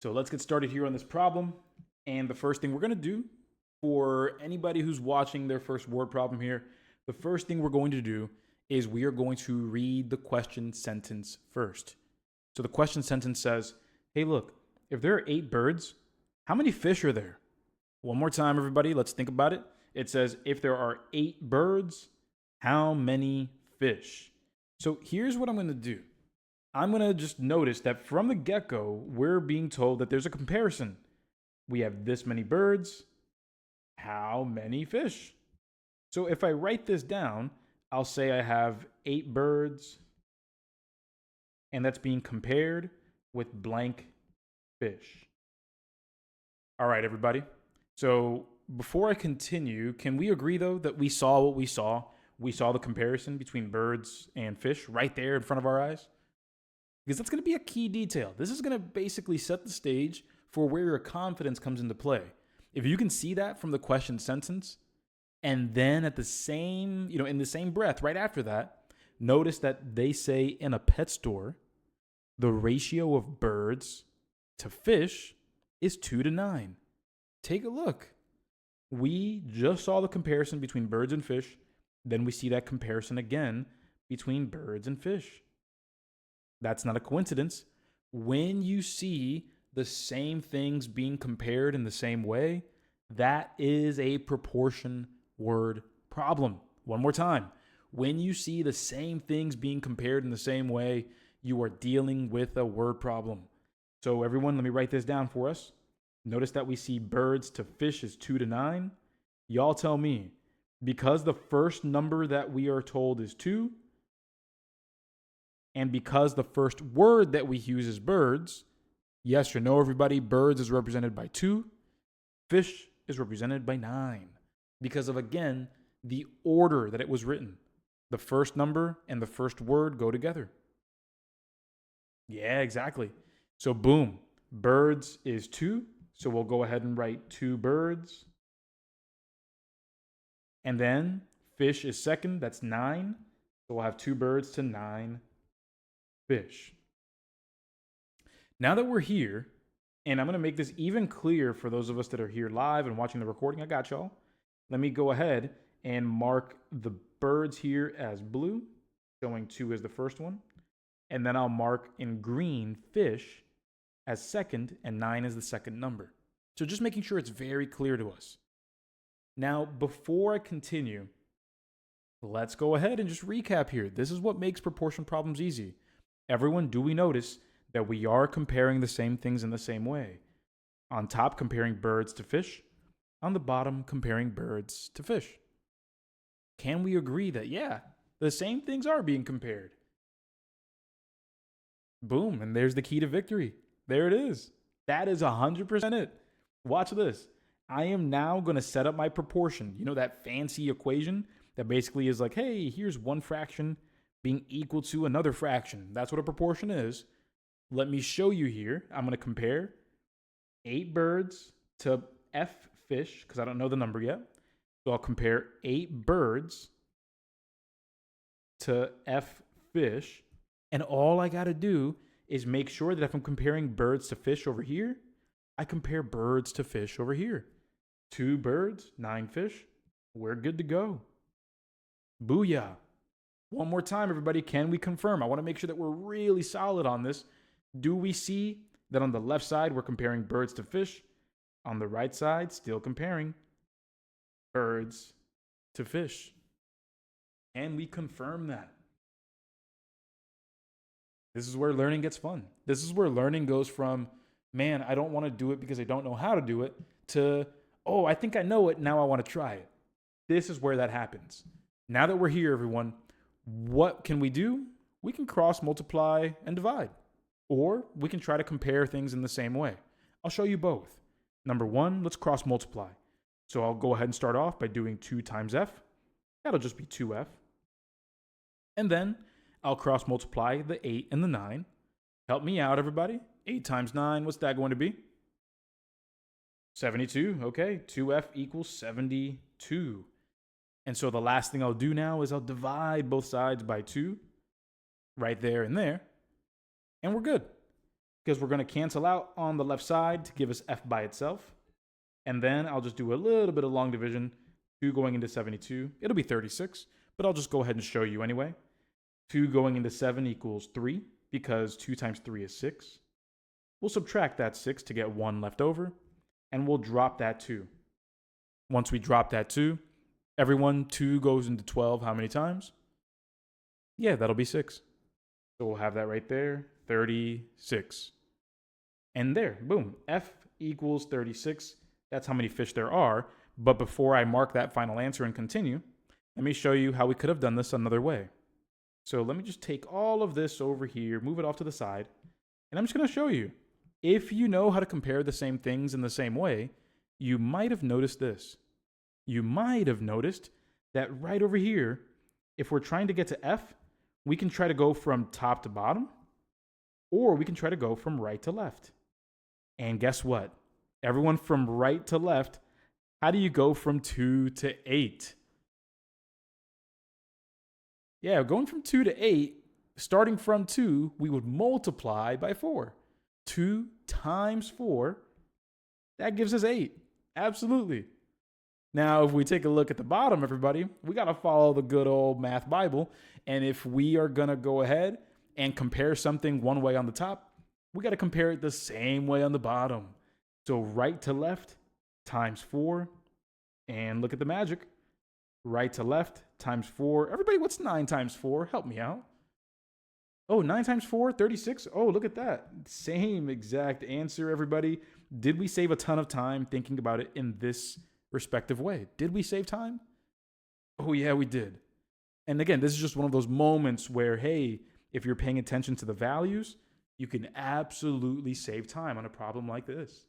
So let's get started here on this problem. And the first thing we're going to do for anybody who's watching their first word problem here, the first thing we're going to do is we are going to read the question sentence first. So the question sentence says, hey, look, if there are 8 birds, how many fish are there? One more time, everybody, let's think about it. It says, if there are 8 birds, how many fish? So here's what I'm going to do. I'm going to just notice that from the get-go, we're being told that there's a comparison. We have this many birds. How many fish? So if I write this down, I'll say I have 8 birds, and that's being compared with blank fish. All right, everybody. So before I continue, can we agree, though, that we saw what we saw? We saw the comparison between birds and fish right there in front of our eyes? Because that's going to be a key detail. This is going to basically set the stage for where your confidence comes into play. If you can see that from the question sentence, and then at the same, in the same breath, right after that, notice that they say in a pet store, the ratio of birds to fish is 2-9. Take a look. We just saw the comparison between birds and fish. Then we see that comparison again between birds and fish. That's not a coincidence. When you see the same things being compared in the same way, that is a proportion word problem. One more time. When you see the same things being compared in the same way, you are dealing with a word problem. So everyone, let me write this down for us. Notice that we see birds to fish is 2-9. Y'all tell me, because the first number that we are told is 2, and because the first word that we use is birds, yes or no, everybody, birds is represented by 2, fish is represented by 9. Because of, again, the order that it was written. The first number and the first word go together. Yeah, exactly. So boom, birds is 2. So we'll go ahead and write 2 birds. And then fish is second, that's 9. So we'll have 2 birds to 9 fish. Now that we're here, and I'm going to make this even clearer for those of us that are here live and watching the recording, I got y'all. Let me go ahead and mark the birds here as blue, showing 2 as the first one. And then I'll mark in green fish as second, and 9 is the second number. So just making sure it's very clear to us. Now, before I continue, let's go ahead and just recap here. This is what makes proportion problems easy. Everyone, do we notice that we are comparing the same things in the same way? On top, comparing birds to fish. On the bottom, comparing birds to fish. Can we agree that, yeah, the same things are being compared? Boom, and there's the key to victory. There it is. That is 100% it. Watch this. I am now going to set up my proportion. You know that fancy equation that basically is like, hey, here's one fraction being equal to another fraction. That's what a proportion is. Let me show you here. I'm going to compare 8 birds to F fish, because I don't know the number yet. So I'll compare 8 birds to F fish. And all I got to do is make sure that if I'm comparing birds to fish over here, I compare birds to fish over here. 2 birds, 9 fish. We're good to go. Booyah. One more time, everybody. Can we confirm? I want to make sure that we're really solid on this. Do we see that on the left side, we're comparing birds to fish? On the right side, still comparing birds to fish. Can we confirm that? This is where learning gets fun. This is where learning goes from, man, I don't want to do it because I don't know how to do it, to, oh, I think I know it, now I want to try it. This is where that happens. Now that we're here, everyone, what can we do? We can cross multiply and divide. Or we can try to compare things in the same way. I'll show you both. Number 1, let's cross multiply. So I'll go ahead and start off by doing 2 times f. That'll just be 2f. And then I'll cross multiply the 8 and the 9. Help me out, everybody. 8 times 9, what's that going to be? 72. Okay, 2f equals 72. And so the last thing I'll do now is I'll divide both sides by 2, right there and there, and we're good. because we're going to cancel out on the left side to give us f by itself. And then I'll just do a little bit of long division. 2 going into 72. It'll be 36, but I'll just go ahead and show you anyway. 2 going into 7 equals 3, because 2 times 3 is 6. We'll subtract that 6 to get 1 left over, and we'll drop that 2. Once we drop that 2, everyone, 2 goes into 12 how many times? Yeah, that'll be 6. So we'll have that right there, 36. And there, boom, f equals 36. That's how many fish there are. But before I mark that final answer and continue, let me show you how we could have done this another way. So let me just take all of this over here, move it off to the side, and I'm just going to show you. If you know how to compare the same things in the same way, you might have noticed this. You might have noticed that right over here, if we're trying to get to f, we can try to go from top to bottom, or we can try to go from right to left. And guess what? Everyone, from right to left, how do you go from 2 to 8? Yeah, going from 2 to 8, starting from 2, we would multiply by 4. 2 times 4, that gives us 8. Absolutely. Now, if we take a look at the bottom, everybody, we got to follow the good old math Bible. And if we are going to go ahead and compare something one way on the top, we got to compare it the same way on the bottom. So right to left times 4. And look at the magic. Right to left times 4. Everybody, what's 9 times 4? Help me out. Oh, 9 times 4, 36. Oh, look at that. Same exact answer, everybody. Did we save a ton of time thinking about it in this respective way? Did we save time? Oh, yeah, we did. And again, this is just one of those moments where, hey, if you're paying attention to the values, you can absolutely save time on a problem like this.